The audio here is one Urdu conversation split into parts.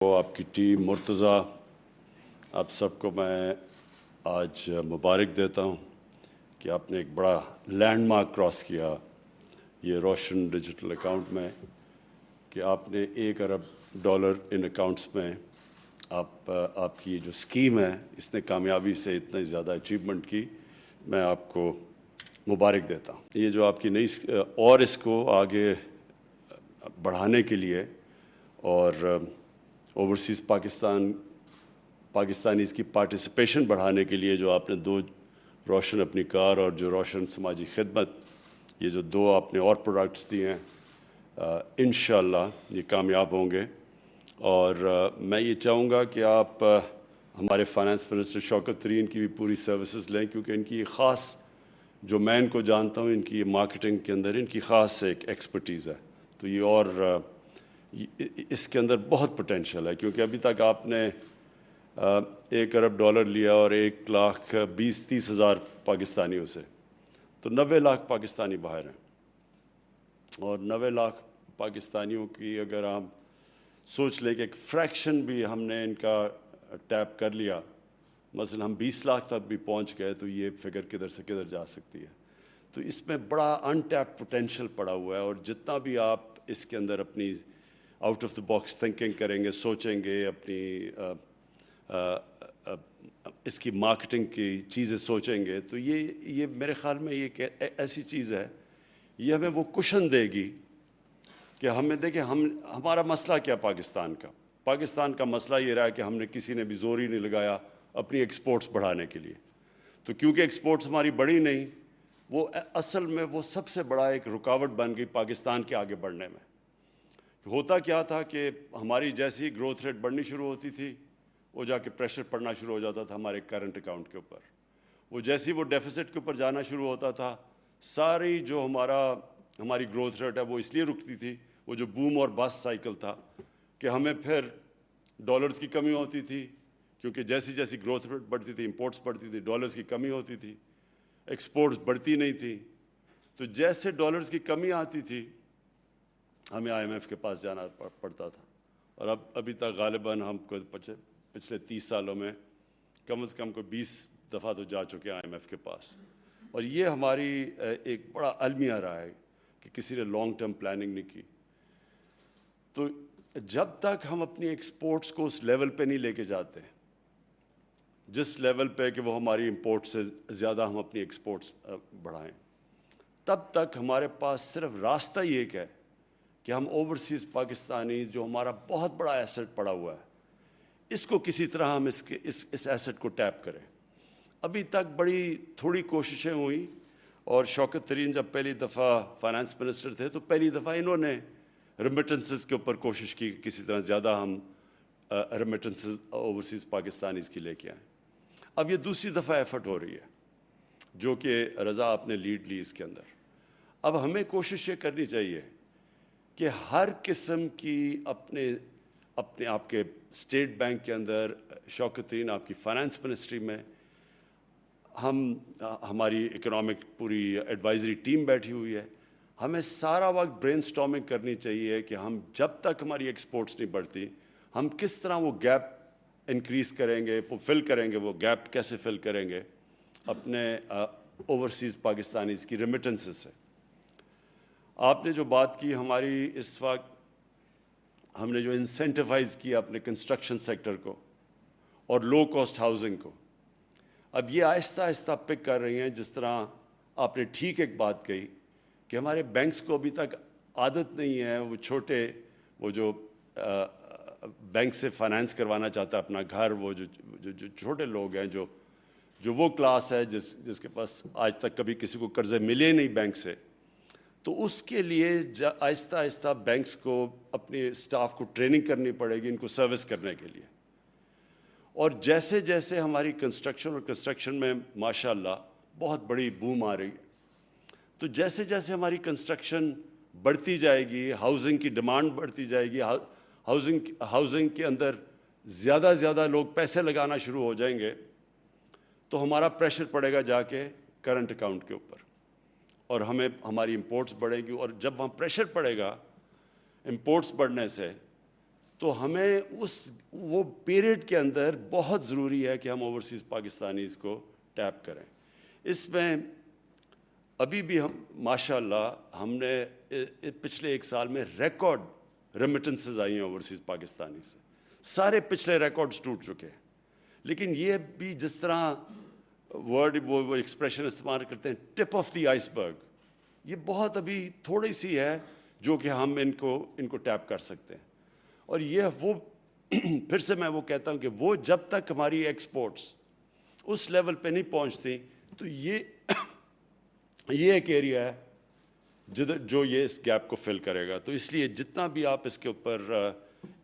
وہ آپ کی ٹیم مرتضیٰ، آپ سب کو میں آج مبارک دیتا ہوں کہ آپ نے ایک بڑا لینڈ مارک کراس کیا یہ روشن ڈیجیٹل اکاؤنٹ میں کہ آپ نے $1 ارب ان اکاؤنٹس میں آپ کی جو اسکیم ہے اس نے کامیابی سے اتنی زیادہ اچیومنٹ کی. میں آپ کو مبارک دیتا ہوں. یہ جو آپ کی نئی اور اس کو آگے بڑھانے کے لیے اور اوورسیز پاکستانیز کی پارٹیسپیشن بڑھانے کے لیے جو آپ نے دو روشن اپنی کار اور جو روشن سماجی خدمت، یہ جو دو آپ نے اور پروڈکٹس دیے ہیں، انشاءاللہ یہ کامیاب ہوں گے. اور میں یہ چاہوں گا کہ آپ ہمارے فائنانس منسٹر شوکت ترین کی بھی پوری سروسز لیں، کیونکہ ان کی خاص جو میں ان کو جانتا ہوں، ان کی مارکیٹنگ کے اندر ان کی خاص ایک ایکسپرٹیز ہے. تو یہ اور اس کے اندر بہت پوٹینشیل ہے، کیونکہ ابھی تک آپ نے $1 ارب لیا اور 1,20,30 ہزار پاکستانیوں سے، تو 90 لاکھ پاکستانی باہر ہیں. اور 90 لاکھ پاکستانیوں کی اگر ہم سوچ لیں کہ ایک فریکشن بھی ہم نے ان کا ٹیپ کر لیا، مثلا ہم 20 لاکھ تک بھی پہنچ گئے، تو یہ فگر کدھر سے کدھر جا سکتی ہے. تو اس میں بڑا ان ٹیپ پوٹینشیل پڑا ہوا ہے. اور جتنا بھی آپ اس کے اندر اپنی out of the box thinking کریں گے، سوچیں گے، اپنی اس کی مارکیٹنگ کی چیزیں سوچیں گے، تو یہ میرے خیال میں یہ ایسی چیز ہے، یہ ہمیں وہ کشن دے گی کہ ہمیں دیکھیں ہمارا مسئلہ کیا پاکستان کا مسئلہ یہ رہا کہ ہم نے کسی نے بھی زور ہی نہیں لگایا اپنی ایکسپورٹس بڑھانے کے لیے. تو کیونکہ ایکسپورٹس ہماری بڑھی نہیں، وہ اصل میں وہ سب سے بڑا ایک رکاوٹ بن گئی پاکستان کے آگے بڑھنے میں. ہوتا کیا تھا کہ ہماری جیسی گروتھ ریٹ بڑھنی شروع ہوتی تھی، وہ جا کے پریشر پڑنا شروع ہو جاتا تھا ہمارے کرنٹ اکاؤنٹ کے اوپر. وہ جیسی وہ ڈیفیسٹ کے اوپر جانا شروع ہوتا تھا، ساری جو ہماری گروتھ ریٹ ہے وہ اس لیے رکتی تھی. وہ جو بوم اور بس سائیکل تھا کہ ہمیں پھر ڈالرز کی کمی ہوتی تھی، کیونکہ جیسی جیسی گروتھ ریٹ بڑھتی تھی امپورٹس بڑھتی تھی، ڈالرز کی کمی ہوتی تھی، ایکسپورٹس بڑھتی نہیں تھی. تو جیسے ڈالرز کی کمی آتی تھی ہمیں IMF کے پاس جانا پڑتا تھا. اور ابھی تک غالباً ہم کو پچھلے 30 سالوں میں کم از کم 20 دفعہ تو جا چکے ہیں IMF کے پاس. اور یہ ہماری ایک بڑا المیہ رہا ہے کہ کسی نے لانگ ٹرم پلاننگ نہیں کی. تو جب تک ہم اپنی ایکسپورٹس کو اس لیول پہ نہیں لے کے جاتے جس لیول پہ کہ وہ ہماری امپورٹ سے زیادہ ہم اپنی ایکسپورٹس بڑھائیں، تب تک ہمارے پاس صرف راستہ ہی ایک ہے کہ ہم اوورسیز پاکستانی جو ہمارا بہت بڑا ایسٹ پڑا ہوا ہے، اس کو کسی طرح ہم اس ایسٹ کو ٹیپ کریں. ابھی تک بڑی تھوڑی کوششیں ہوئیں، اور شوکت ترین جب پہلی دفعہ فائنانس منسٹر تھے تو پہلی دفعہ انہوں نے ریمیٹنسز کے اوپر کوشش کی کہ کسی طرح زیادہ ہم ریمیٹنسز اوورسیز پاکستانیز کی لے کے آئیں. اب یہ دوسری دفعہ ایفرٹ ہو رہی ہے، جو کہ رضا آپ نے لیڈ لی اس کے اندر. اب ہمیں کوشش یہ کرنی چاہیے کہ ہر قسم کی اپنے آپ کے اسٹیٹ بینک کے اندر، شوکت ترین آپ کی فائنانس منسٹری میں، ہماری اکنامک پوری ایڈوائزری ٹیم بیٹھی ہوئی ہے، ہمیں سارا وقت برین سٹارمنگ کرنی چاہیے کہ ہم جب تک ہماری ایکسپورٹس نہیں بڑھتی ہم کس طرح وہ گیپ انکریز کریں گے، وہ فل کریں گے، وہ گیپ کیسے فل کریں گے اپنے اوورسیز پاکستانیز کی ریمیٹنسز سے. آپ نے جو بات کی ہماری اس وقت ہم نے جو انسینٹیوائز کیا اپنے کنسٹرکشن سیکٹر کو اور لو کاسٹ ہاؤسنگ کو، اب یہ آہستہ آہستہ پک کر رہی ہیں. جس طرح آپ نے ٹھیک ایک بات کہی کہ ہمارے بینکس کو ابھی تک عادت نہیں ہے، وہ جو بینک سے فائنانس کروانا چاہتا ہے اپنا گھر، وہ جو چھوٹے لوگ ہیں، جو وہ کلاس ہے جس کے پاس آج تک کبھی کسی کو قرضے ملے نہیں بینک سے، تو اس کے لیے آہستہ آہستہ بینکس کو اپنے اسٹاف کو ٹریننگ کرنی پڑے گی ان کو سروس کرنے کے لیے. اور جیسے جیسے ہماری کنسٹرکشن میں ماشاءاللہ بہت بڑی بوم آ رہی ہے، تو جیسے جیسے ہماری کنسٹرکشن بڑھتی جائے گی، ہاؤسنگ کی ڈیمانڈ بڑھتی جائے گی، ہاؤسنگ کے اندر زیادہ زیادہ لوگ پیسے لگانا شروع ہو جائیں گے، تو ہمارا پریشر پڑے گا جا کے کرنٹ اکاؤنٹ کے اوپر، اور ہماری امپورٹس بڑھیں گی. اور جب وہاں پریشر پڑے گا امپورٹس بڑھنے سے، تو ہمیں وہ پیریڈ کے اندر بہت ضروری ہے کہ ہم اوورسیز پاکستانیز کو ٹیپ کریں. اس میں ابھی بھی ہم ماشاء اللہ ہم نے پچھلے 1 سال میں ریکارڈ ریمیٹنسز آئی ہیں اوورسیز پاکستانی سے. سارے پچھلے ریکارڈز ٹوٹ چکے ہیں. لیکن یہ بھی جس طرح ورڈ وہ ایکسپریشن استعمال کرتے ہیں ٹپ آف دی آئس برگ, یہ بہت ابھی تھوڑی سی ہے جو کہ ہم ان کو ٹیپ کر سکتے ہیں. اور یہ وہ پھر سے میں وہ کہتا ہوں کہ وہ جب تک ہماری ایکسپورٹس اس لیول پہ نہیں پہنچتی تو یہ ایک ایریا ہے جو یہ اس گیپ کو فل کرے گا. تو اس لیے جتنا بھی آپ اس کے اوپر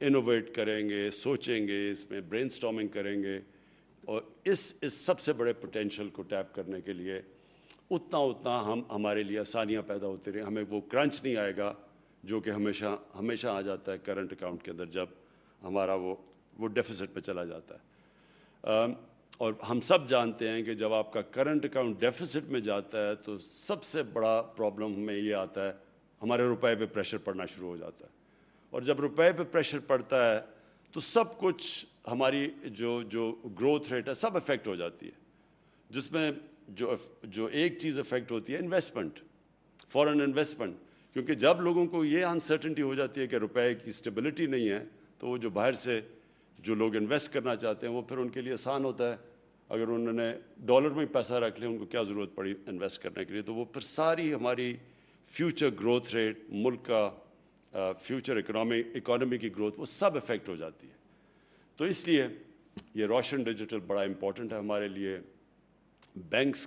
انوویٹ کریں گے, سوچیں گے, اس میں برین سٹارمنگ کریں گے اور اس سب سے بڑے پوٹینشیل کو ٹیپ کرنے کے لیے اتنا ہمارے لیے آسانیاں پیدا ہوتی رہیں. ہمیں وہ کرنچ نہیں آئے گا جو کہ ہمیشہ آ جاتا ہے کرنٹ اکاؤنٹ کے اندر جب ہمارا وہ ڈیفیسٹ پہ چلا جاتا ہے. اور ہم سب جانتے ہیں کہ جب آپ کا کرنٹ اکاؤنٹ ڈیفیسٹ میں جاتا ہے تو سب سے بڑا پرابلم ہمیں یہ آتا ہے, ہمارے روپے پہ پریشر پڑنا شروع ہو جاتا ہے. اور جب روپے پہ پریشر پڑتا ہے تو سب کچھ ہماری جو گروتھ ریٹ ہے سب افیکٹ ہو جاتی ہے. جس میں جو ایک چیز افیکٹ ہوتی ہے انویسٹمنٹ, فارن انویسٹمنٹ. کیونکہ جب لوگوں کو یہ انسرٹنٹی ہو جاتی ہے کہ روپے کی اسٹیبلٹی نہیں ہے تو وہ جو باہر سے جو لوگ انویسٹ کرنا چاہتے ہیں وہ پھر ان کے لیے آسان ہوتا ہے. اگر انہوں نے ڈالر میں پیسہ رکھ لیا, ان کو کیا ضرورت پڑی انویسٹ کرنے کے لیے, تو وہ پھر ساری ہماری فیوچر گروتھ ریٹ, ملک کا فیوچر اکانومی کی گروتھ, وہ سب افیکٹ ہو جاتی ہے. تو اس لیے یہ روشن ڈیجیٹل بڑا امپورٹنٹ ہے ہمارے لیے. بینکس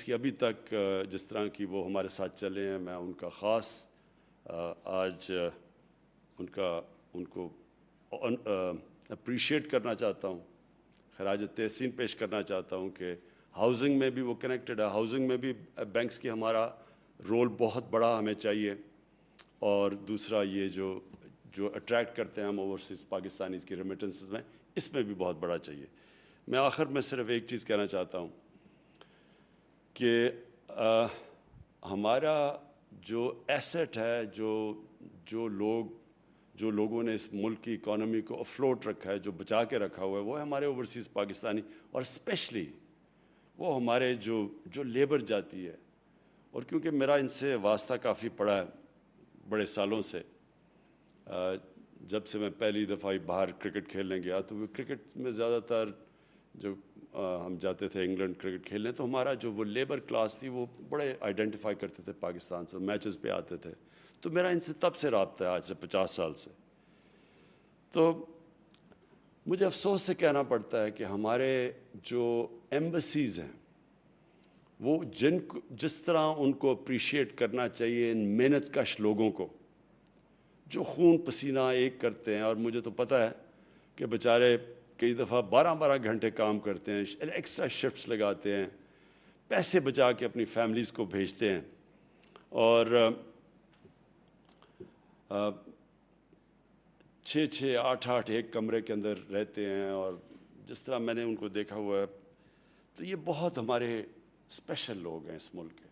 کی ابھی تک جس طرح کی وہ ہمارے ساتھ چلے ہیں, میں ان کا خاص آج ان کو اپریشیٹ کرنا چاہتا ہوں, خراج تحسین پیش کرنا چاہتا ہوں کہ ہاؤسنگ میں بھی وہ کنیکٹڈ ہے. ہاؤسنگ میں بھی بینکس کی ہمارا رول بہت بڑا ہمیں چاہیے. اور دوسرا یہ جو اٹریکٹ کرتے ہیں ہم اوورسیز پاکستانیز کی ریمیٹنسز میں, اس میں بھی بہت بڑا چاہیے. میں آخر میں صرف ایک چیز کہنا چاہتا ہوں کہ ہمارا جو ایسٹ ہے, جو لوگوں نے اس ملک کی اکانومی کو افلوٹ رکھا ہے, جو بچا کے رکھا ہوا ہے, وہ ہے ہمارے اوورسیز پاکستانی. اور اسپیشلی وہ ہمارے جو لیبر جاتی ہے. اور کیونکہ میرا ان سے واسطہ کافی پڑا ہے بڑے سالوں سے, جب سے میں پہلی دفعہ باہر کرکٹ کھیلنے گیا تو وہ کرکٹ میں زیادہ تر جو ہم جاتے تھے انگلینڈ کرکٹ کھیلنے, تو ہمارا جو وہ لیبر کلاس تھی وہ بڑے آئیڈینٹیفائی کرتے تھے پاکستان سے, میچز پہ آتے تھے. تو میرا ان سے تب سے رابطہ ہے, آج سے 50 سال سے. تو مجھے افسوس سے کہنا پڑتا ہے کہ ہمارے جو ایمبیسیز ہیں وہ جس طرح ان کو اپریشیٹ کرنا چاہیے ان محنت کش لوگوں کو جو خون پسینہ ایک کرتے ہیں. اور مجھے تو پتہ ہے کہ بیچارے کئی دفعہ 12 گھنٹے کام کرتے ہیں, ایکسٹرا شفٹس لگاتے ہیں, پیسے بچا کے اپنی فیملیز کو بھیجتے ہیں, اور 6 8 ایک کمرے کے اندر رہتے ہیں. اور جس طرح میں نے ان کو دیکھا ہوا ہے, تو یہ بہت ہمارے اسپیشل لوگ ہیں اس ملک کے.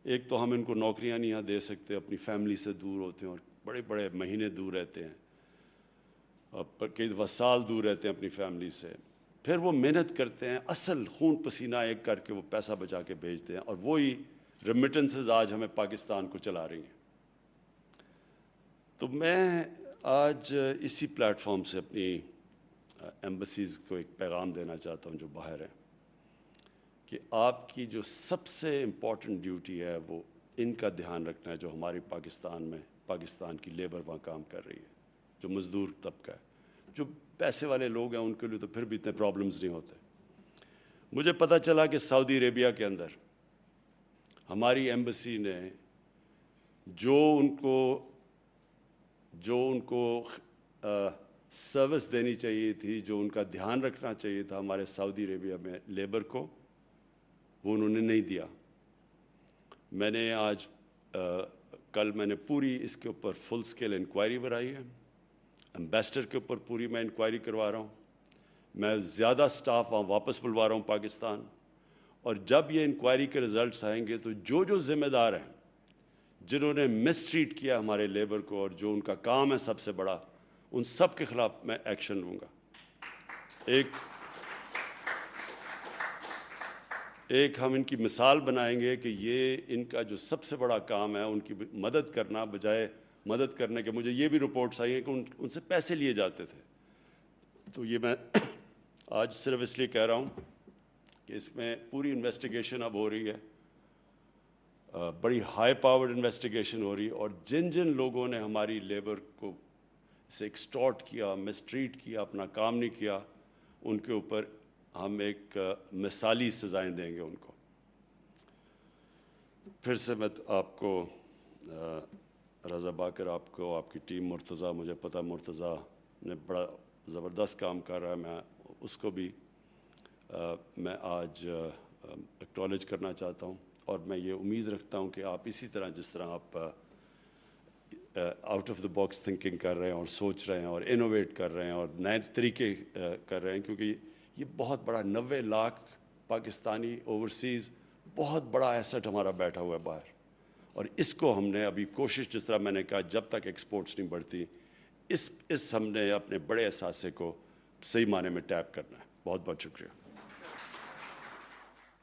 ایک تو ہم ان کو نوکریاں نہیں دے سکتے, اپنی فیملی سے دور ہوتے ہیں اور بڑے مہینے دور رہتے ہیں, اور کئی دفعہ سال دور رہتے ہیں اپنی فیملی سے. پھر وہ محنت کرتے ہیں, اصل خون پسینہ ایک کر کے وہ پیسہ بچا کے بھیجتے ہیں, اور وہی ریمیٹنسز آج ہمیں پاکستان کو چلا رہی ہیں. تو میں آج اسی پلیٹ فارم سے اپنی ایمبیسیز کو ایک پیغام دینا چاہتا ہوں جو باہر ہیں, کہ آپ کی جو سب سے امپورٹنٹ ڈیوٹی ہے وہ ان کا دھیان رکھنا ہے جو ہماری پاکستان کی لیبر وہاں کام کر رہی ہے, جو مزدور طبقہ ہے. جو پیسے والے لوگ ہیں ان کے لیے تو پھر بھی اتنے پرابلمز نہیں ہوتے. مجھے پتہ چلا کہ سعودی عربیہ کے اندر ہماری ایمبیسی نے جو ان کو سروس دینی چاہیے تھی, جو ان کا دھیان رکھنا چاہیے تھا ہمارے سعودی عربیہ میں لیبر کو, وہ انہوں نے نہیں دیا. میں نے کل میں نے پوری اس کے اوپر فل اسکیل انکوائری بنائی ہے. ایمبیسڈر کے اوپر پوری میں انکوائری کروا رہا ہوں. میں زیادہ سٹاف وہاں واپس بلوا رہا ہوں پاکستان. اور جب یہ انکوائری کے رزلٹس آئیں گے تو جو ذمہ دار ہیں, جنہوں نے مس ٹریٹ کیا ہمارے لیبر کو اور جو ان کا کام ہے سب سے بڑا، ان سب کے خلاف میں ایکشن لوں گا۔ ایک ہم ان کی مثال بنائیں گے کہ یہ ان کا جو سب سے بڑا کام ہے ان کی مدد کرنا، بجائے مدد کرنے کے مجھے یہ بھی رپورٹس آئی ہیں کہ ان سے پیسے لیے جاتے تھے۔ تو یہ میں آج صرف اس لیے کہہ رہا ہوں کہ اس میں پوری انویسٹیگیشن اب ہو رہی ہے، بڑی ہائی پاورڈ انویسٹیگیشن ہو رہی ہے، اور جن جن لوگوں نے ہماری لیبر کو سے ایکسٹارٹ کیا، مسٹریٹ کیا، اپنا کام نہیں کیا، ان کے اوپر ہم ایک مثالی سزائیں دیں گے ان کو۔ پھر سے میں آپ کو رضا باقر، آپ کو، آپ کی ٹیم، مرتضیٰ، مجھے پتہ مرتضیٰ نے بڑا زبردست کام کر رہا ہے، میں اس کو بھی میں آج ایکنالج کرنا چاہتا ہوں، اور میں یہ امید رکھتا ہوں کہ آپ اسی طرح جس طرح آپ out of the box thinking کر رہے ہیں اور سوچ رہے ہیں اور انوویٹ کر رہے ہیں اور نئے طریقے کر رہے ہیں، کیونکہ یہ بہت بڑا 90 لاکھ پاکستانی اوورسیز بہت بڑا ایسٹ ہمارا بیٹھا ہوا ہے باہر، اور اس کو ہم نے ابھی کوشش، جس طرح میں نے کہا، جب تک ایکسپورٹس نہیں بڑھتی، اس ہم نے اپنے بڑے اثاثے کو صحیح معنی میں ٹیپ کرنا ہے۔ بہت بہت شکریہ۔